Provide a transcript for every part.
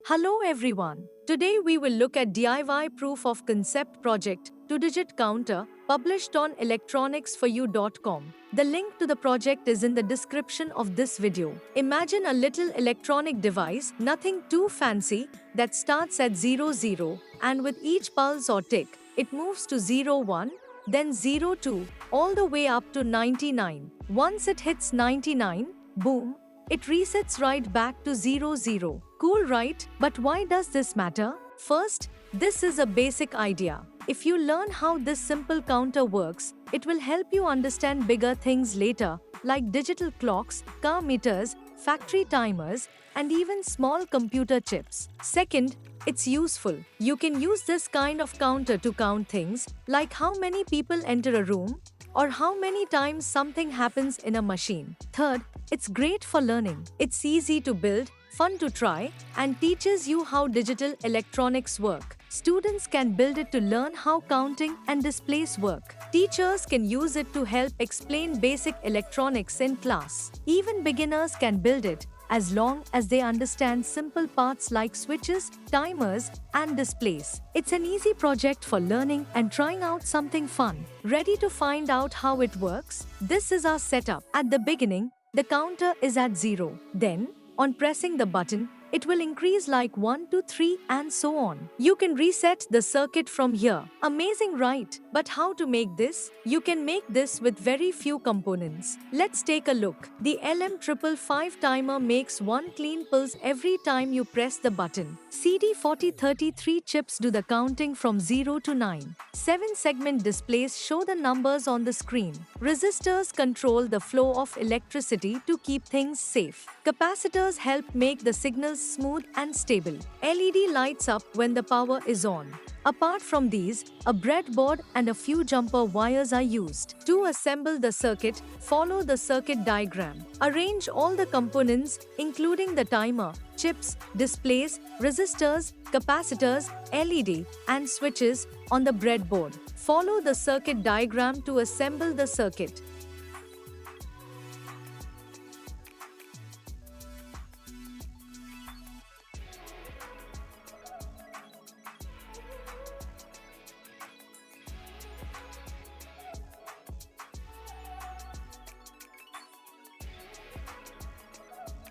Hello everyone. Today we will look at DIY proof of concept project 2-digit counter published on electronicsforyou.com. The link to the project is in the description of this video. Imagine a little electronic device, nothing too fancy, that starts at 00 and with each pulse or tick, it moves to 01, then 02, all the way up to 99. Once it hits 99, boom, it resets right back to 00. Cool, right? But why does this matter? First, this is a basic idea. If you learn how this simple counter works, it will help you understand bigger things later, like digital clocks, car meters, factory timers, and even small computer chips. Second, it's useful. You can use this kind of counter to count things, like how many people enter a room, or how many times something happens in a machine. Third, it's great for learning. It's easy to build, fun to try, and teaches you how digital electronics work. Students can build it to learn how counting and displays work. Teachers can use it to help explain basic electronics in class. Even beginners can build it, as long as they understand simple parts like switches, timers, and displays. It's an easy project for learning and trying out something fun. Ready to find out how it works? This is our setup. At the beginning, the counter is at 0. Then, on pressing the button, it will increase like 1 to 3 and so on. You can reset the circuit from here. Amazing, right? But how to make this? You can make this with very few components. Let's take a look. The LM555 timer makes one clean pulse every time you press the button. CD4033 chips do the counting from 0 to 9. 7-segment displays show the numbers on the screen. Resistors control the flow of electricity to keep things safe. Capacitors help make the signals smooth and stable. LED lights up when the power is on. Apart from these, a breadboard and a few jumper wires are used. To assemble the circuit, follow the circuit diagram. Arrange all the components, including the timer, chips, displays, resistors, capacitors, LED, and switches, on the breadboard. Follow the circuit diagram to assemble the circuit.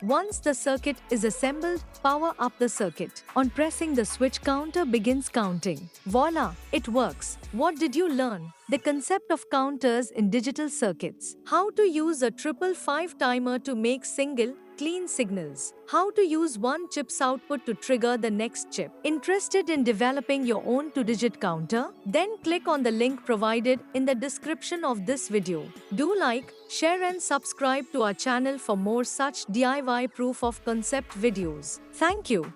Once the circuit is assembled, power up the circuit. On pressing the switch, counter begins counting. Voila, it works. What did you learn? The concept of counters in digital circuits. How to use a 555 timer to make single, clean signals. How to use one chip's output to trigger the next chip. Interested in developing your own 2-digit counter? Then click on the link provided in the description of this video. Do like, share and subscribe to our channel for more such DIY proof of concept videos. Thank you.